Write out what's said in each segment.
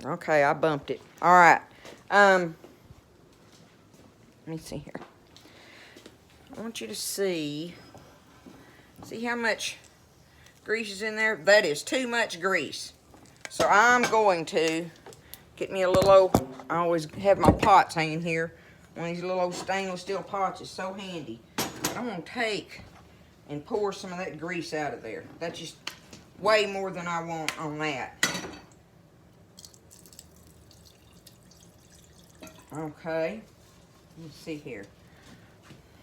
Okay, I bumped it. All right. Let me see here. I want you to see how much grease is in there. That is too much grease. So I'm going to get me a little old, I always have my pots hanging here. One of these little old stainless steel pots is so handy. But I'm going to take and pour some of that grease out of there. That's just way more than I want on that. Okay, let's see here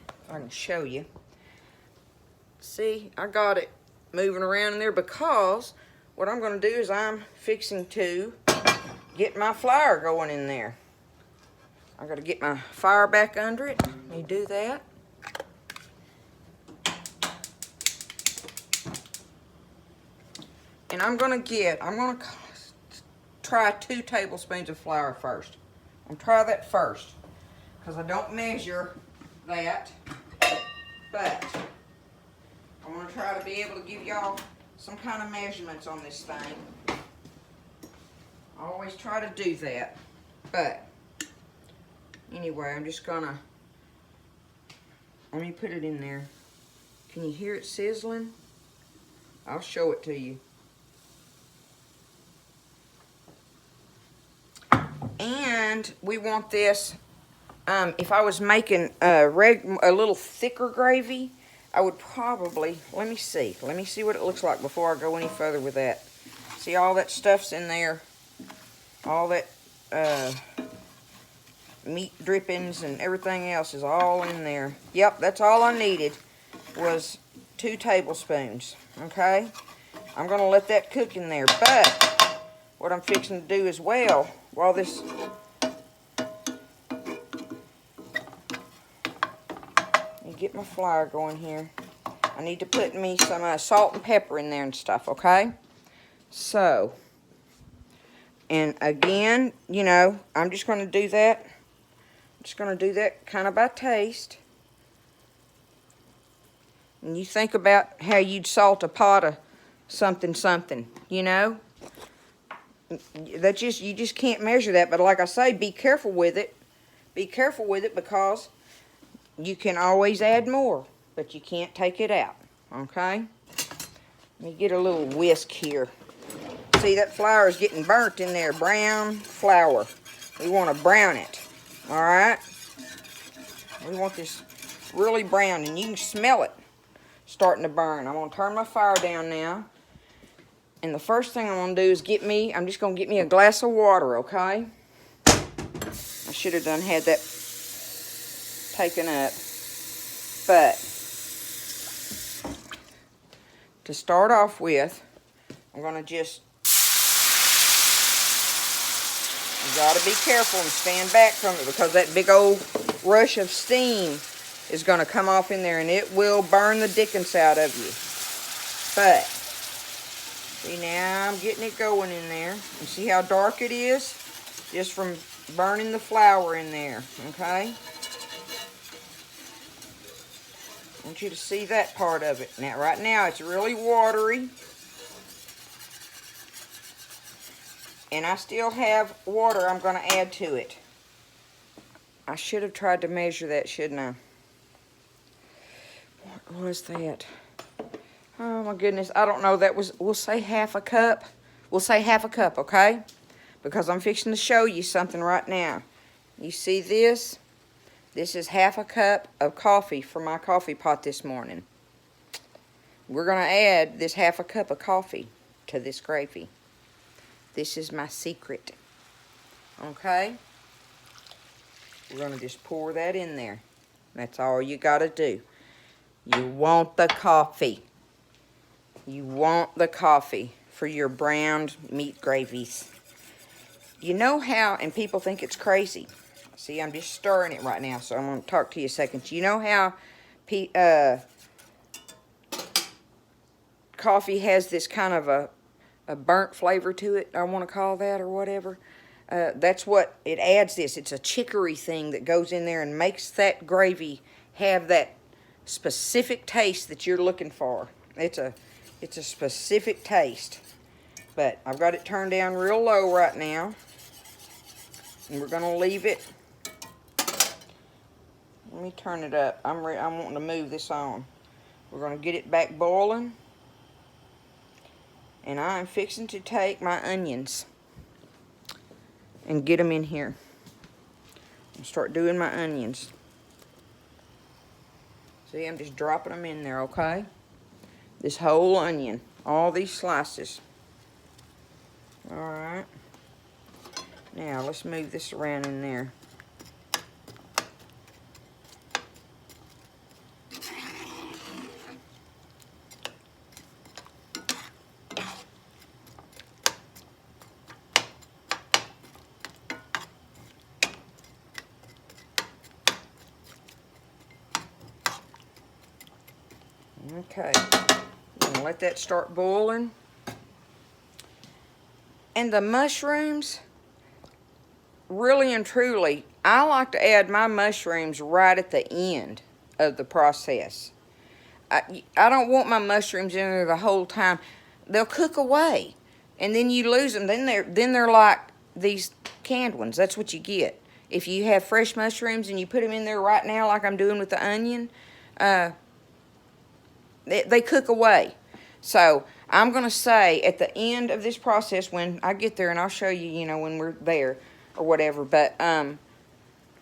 if I can show you. See, I got it moving around in there because what I'm going to do is I'm fixing to get my flour going in there. I got to get my fire back under it. Let me do that. And I'm going to try 2 tablespoons of flour first. I'm going to try that first because I don't measure that, but I want to try to be able to give y'all some kind of measurements on this thing. I always try to do that, but anyway, I'm just gonna, let me put it in there. Can you hear it sizzling? I'll show it to you. And we want this, if I was making a little thicker gravy, I would probably, let me see what it looks like before I go any further with that. See, all that stuff's in there, all that meat drippings and everything else is all in there. Yep, that's all I needed was 2 tablespoons, okay? I'm gonna let that cook in there, but what I'm fixing to do as well, while this, let me get my flour going here. I need to put me some salt and pepper in there and stuff, okay? So, and again, you know, I'm just going to do that. I'm just going to do that kind of by taste. And you think about how you'd salt a pot of something, you know? That you just can't measure that. But like I say, be careful with it. Be careful with it because you can always add more, but you can't take it out, okay? Let me get a little whisk here. See, that flour is getting burnt in there, brown flour. We want to brown it, all right? We want this really brown, and you can smell it starting to burn. I'm going to turn my fire down now. And the first thing I'm going to do is I'm just going to get me a glass of water, okay? I should have had that taken up. But to start off with, I'm going to just, you got to be careful and stand back from it because that big old rush of steam is going to come off in there and it will burn the dickens out of you. But see, now I'm getting it going in there. And see how dark it is? Just from burning the flour in there, okay? I want you to see that part of it. Now, right now, it's really watery. And I still have water I'm going to add to it. I should have tried to measure that, shouldn't I? What was that? Oh my goodness, I don't know. That was, we'll say half a cup. We'll say half a cup, okay? Because I'm fixing to show you something right now. You see this? This is half a cup of coffee for my coffee pot this morning. We're going to add this half a cup of coffee to this gravy. This is my secret. Okay? We're going to just pour that in there. That's all you got to do. You want the coffee. You want the coffee for your browned meat gravies. You know how, and people think it's crazy. See, I'm just stirring it right now, so I'm going to talk to you a second. You know how coffee has this kind of a burnt flavor to it, I want to call that, or whatever? That's what it adds this. It's a chicory thing that goes in there and makes that gravy have that specific taste that you're looking for. It's a specific taste. But I've got it turned down real low right now. And we're going to leave it. Let me turn it up. I'm wanting to move this on. We're going to get it back boiling. And I'm fixing to take my onions and get them in here. And start doing my onions. See, I'm just dropping them in there, okay? This whole onion. All these slices. Alright. Now, let's move this around in there. Okay, I'm gonna let that start boiling. And the mushrooms, really and truly, I like to add my mushrooms right at the end of the process. I don't want my mushrooms in there the whole time. They'll cook away, and then you lose them. Then they're like these canned ones. That's what you get. If you have fresh mushrooms and you put them in there right now, like I'm doing with the onion, they cook away. So I'm going to say at the end of this process, when I get there, and I'll show you, when we're there or whatever, but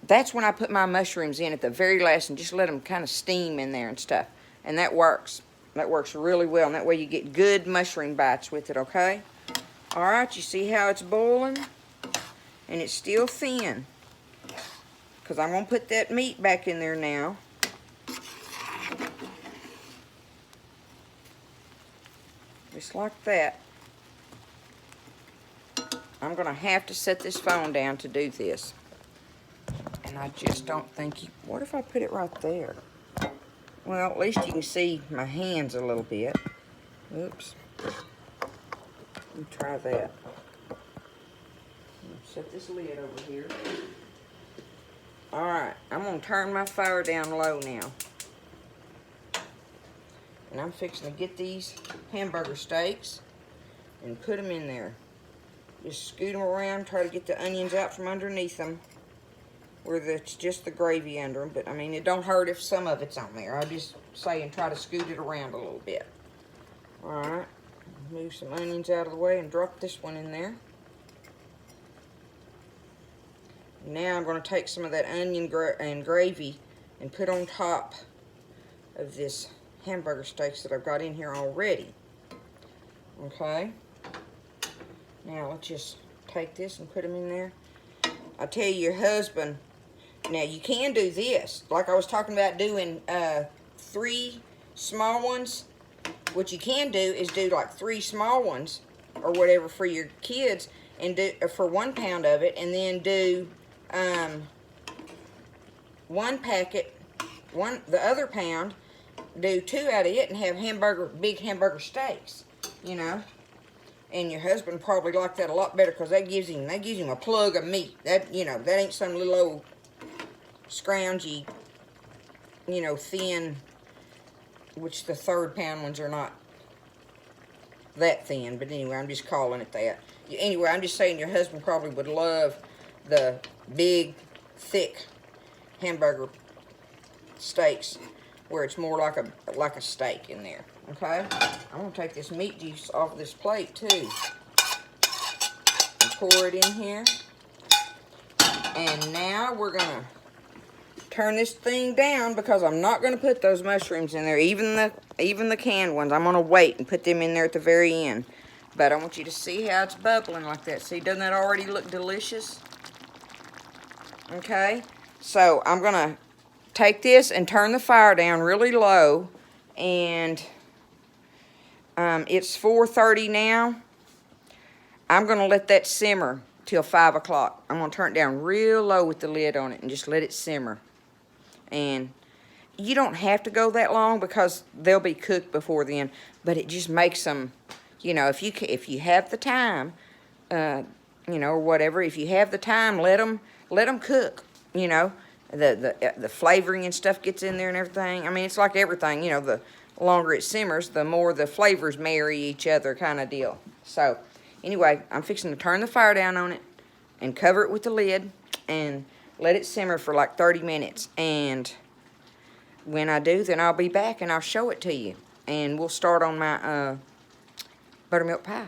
that's when I put my mushrooms in at the very last and just let them kind of steam in there and stuff. And that works. That works really well. And that way you get good mushroom bites with it, okay? All right, you see how it's boiling? And it's still thin. Because I'm going to put that meat back in there now. Just like that. I'm going to have to set this phone down to do this. And I just don't think you... What if I put it right there? Well, at least you can see my hands a little bit. Oops. Let me try that. Set this lid over here. Alright, I'm going to turn my fire down low now. And I'm fixing to get these hamburger steaks and put them in there. Just scoot them around, try to get the onions out from underneath them where it's just the gravy under them. But, I mean, it don't hurt if some of it's on there. I just say and try to scoot it around a little bit. Alright, move some onions out of the way and drop this one in there. Now I'm going to take some of that onion and gravy and put on top of this hamburger steaks that I've got in here already. Okay. Now let's just take this and put them in there. I tell you, your husband, now you can do this, like I was talking about doing 3 small ones. What you can do is do like 3 small ones or whatever for your kids, and do for 1 pound of it, and then do 1 packet, the other pound, do 2 out of it and have big hamburger steaks, And your husband probably like that a lot better because that gives him a plug of meat. That that ain't some little old scroungy, thin, which the 3rd pound ones are not that thin. But anyway, I'm just calling it that. Anyway, I'm just saying your husband probably would love the big, thick hamburger steaks, where it's more like a steak in there. Okay? I'm going to take this meat juice off this plate too. And pour it in here. And now we're going to turn this thing down because I'm not going to put those mushrooms in there. Even the canned ones. I'm going to wait and put them in there at the very end. But I want you to see how it's bubbling like that. See, doesn't that already look delicious? Okay? So I'm going to take this and turn the fire down really low, and it's 4:30 now. I'm going to let that simmer till 5 o'clock. I'm going to turn it down real low with the lid on it and just let it simmer. And you don't have to go that long because they'll be cooked before then, but it just makes them, if you have the time, or whatever, if you have the time, let them cook, The flavoring and stuff gets in there and everything. I mean, it's like everything, the longer it simmers, the more the flavors marry each other kind of deal. So, Anyway, I'm fixing to turn the fire down on it and cover it with the lid and let it simmer for like 30 minutes. And when I do, then I'll be back and I'll show it to you. And we'll start on my buttermilk pie.